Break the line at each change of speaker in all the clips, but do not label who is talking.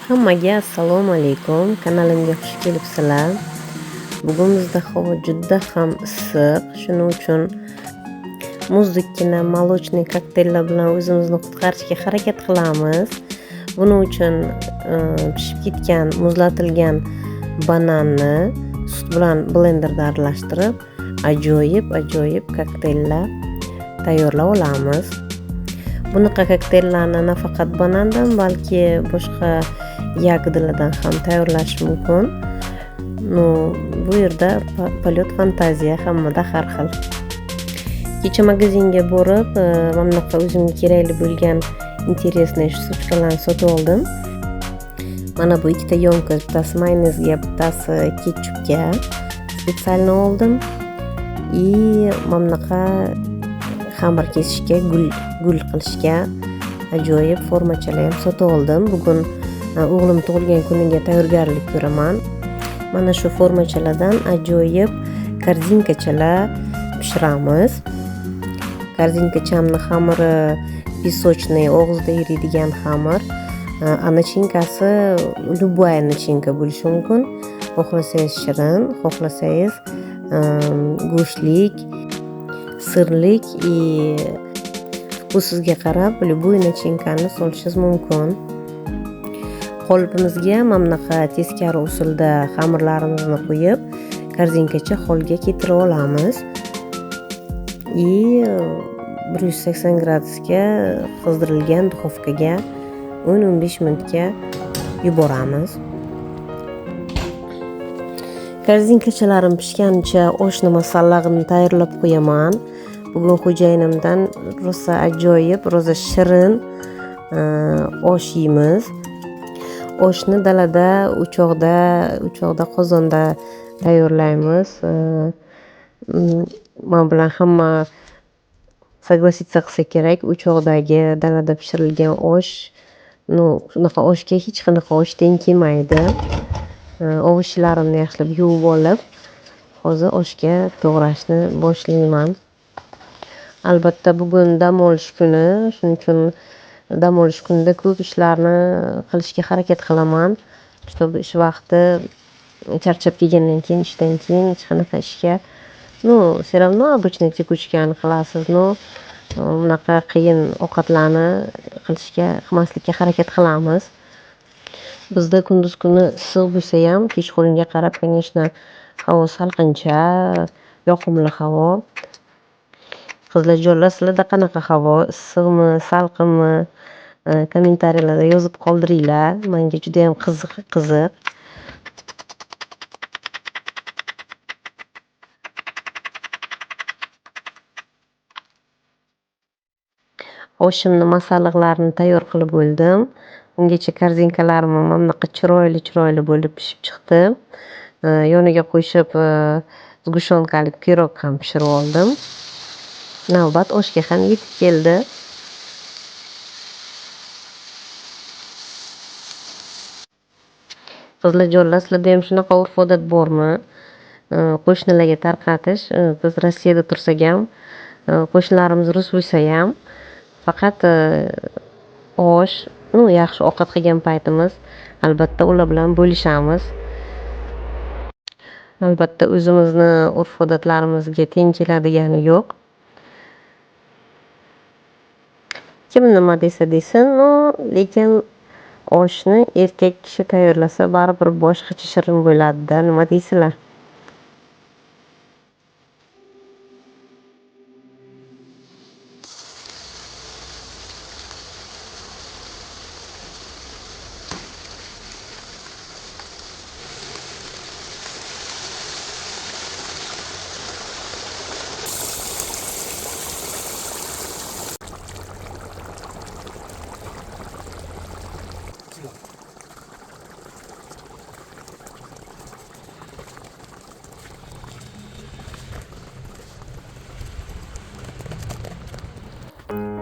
Hammaga assalomu alaykum. Kanalimga xush kelibsizlar. Bugun bizda havo juda ham issiq. Shuning uchun muzlikkina молочный kokteyllar bilan o'zimizni qutqarishga harakat qilamiz. Buning uchun pishib ketgan, muzlatilgan bananni sut bilan blenderda aralashtirib, ajoyib kokteyllar tayyorlab olamiz. Bunaqa kokteyllarni nafaqat banandan, balki boshqa yagodilardan ham tayyorlash mumkin. Bu yerda polyot fantaziya hammada har xil. Kecha magazinga borib, mana bunaqa o'zimga kerakli bo'lgan интересный штучкаlarni sotib oldim. Mana bu ikkita yonka, bittasi mayonezga, bittasi ketchupga spetsialni oldim. Mana bunaqa xamir kesishga, gul qilishga ajoyib formachalar ham sotib oldim. Bugun o'g'lim tug'ilgan kuniga tayyorgarlik ko'raman. Mana shu formachalardan ajoyib korzinkachalar pishiramiz. Korzinkachamni xamiri pisochniy, og'izda eriydigan xamir. Nachinkasi любая начинка bo'lishi mumkin. Xohlasangiz shirin, xohlasangiz go'shtlik, sirlik vkusingizga qarab любой nachinkani solishingiz mumkin. Qolipimizga mana bunaqa teskari usulda xamirlarimizni qo'yib, korzinkacha holga keltirib olamiz. 180 gradusga qizdirilgan duxovkaga 10-15 minutga yuboramiz. Korzinkachalarim pishganicha oshni masallig'ini tayyorlab qo'yaman. Bugun xo'jayinimdan rosa ajoyib, rosa shirin osh yeymiz. Oshni dalada, o'choqda, qozonda tayyorlaymiz. Men bilan hamma согласиться qilsa kerak, o'choqdagi dalada pishirilgan osh, shunaqa oshga hech qanaqa osh teng kelmaydi. Ovuchlarimni yaxshilab yuvib olib, hozir oshga to'g'rashni boshlayman. Albatta bugun dam olish kuni, shuning uchun dam olish kunida ko'p ishlarni qilishga harakat qilaman. Чтобы ish vaqti charchab kelgandan keyin, ishdan keyin hech qanaqa ishga, все равно обычный текучкani qilasiz. Bunaqa qiyin ovqatlarni qilmaslikka harakat qilamiz. Bizda kunduz kuni issiq bo'lsa ham, kechqurunga qarab, конечно, havo salqincha, yoqimli havo. Qizlarjonlar, sizlarda qanaqa havo? Issiqmi, salqinmi? Kommentariyalarda yozib qoldiringlar. Menga juda ham qiziq. Oshimni masalliqlarini tayyor qilib bo'ldim. Ungacha korzinkalarim mana bunaqa chiroyli bo'lib pishib chiqdi. Yoniga qo'shib sgushonkali pirog ham pishirib oldim. Navbat oshga ham yetib keldi. Qizlarjonlar, sizlarda ham shunaqa urf-odat bormi? Qo'shnilarga tarqatish. Biz Rossiyada tursak ham, qo'shnilarimiz rus bo'lsa ham, faqat osh, yaxshi ovqat qilgan paytimiz albatta ular bilan bo'lishamiz. Albatta o'zimizni urf-odatlarimizga teng keladigani yo'q. Kim nima desa desin, lekin oshni erkak kishi tayyorlasa baribir boshqacha shirin bo'ladi-da, nima deysizlar?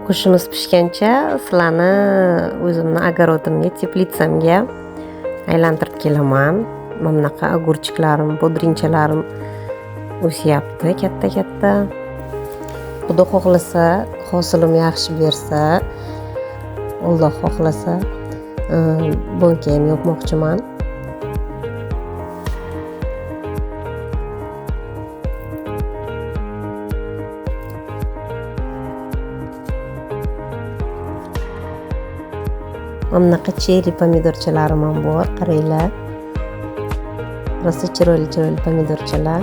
Go'shtimiz pishgancha sizlarni o'zimni ogorodimga, teplitsamga aylantirib kelaman. Mana bunaqa ogurchiklarim, bodrinchalarim o'syapti katta. Xudo xohlasa, hosilim yaxshi bersa, Alloh xohlasa, bo'nka ham yopmoqchiman. Mana bunaqa cheri pomidorchalarim ham bor, qaranglar. Rosa chiroyli pomidorchalar.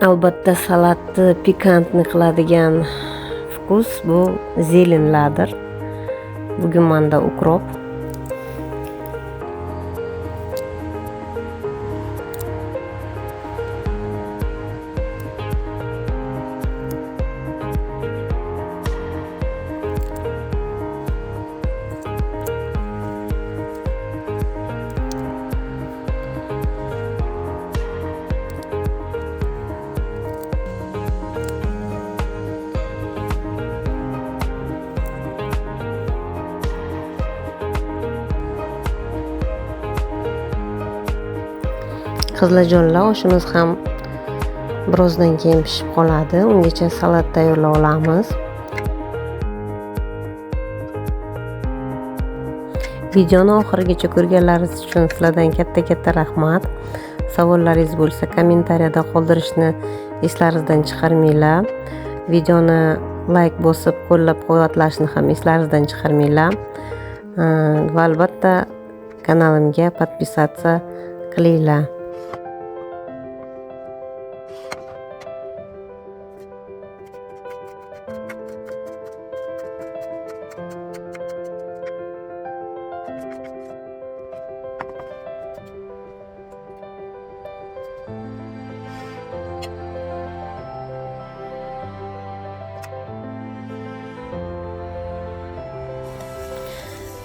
Albatta salatni pikantni qiladigan vkus bu zelenlardir. Bugun menda ukrop. Qizlarjonlar, oshimiz ham birozdan keyin pishib qoladi. Ungacha salat tayyorlab olamiz. Videoni oxirigacha ko'rganlaringiz uchun sizlardan katta rahmat. Savollaringiz bo'lsa kommentariyada qoldirishni eslaringizdan chiqarmanglar. Videoni like bosib qo'llab-quvvatlashni ham eslaringizdan chiqarmanglar. Va albatta kanalimga podpisatsiya qilinglar.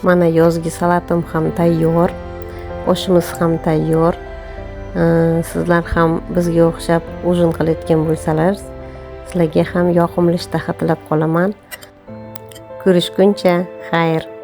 Mana yozgi salatim ham tayyor, oshimiz ham tayyor. Sizlar ham bizga o'xshab ujin qilayotgan bo'lsalar, sizlarga ham yoqimli ishtaha tilab qolaman. Ko'rishguncha, xayr.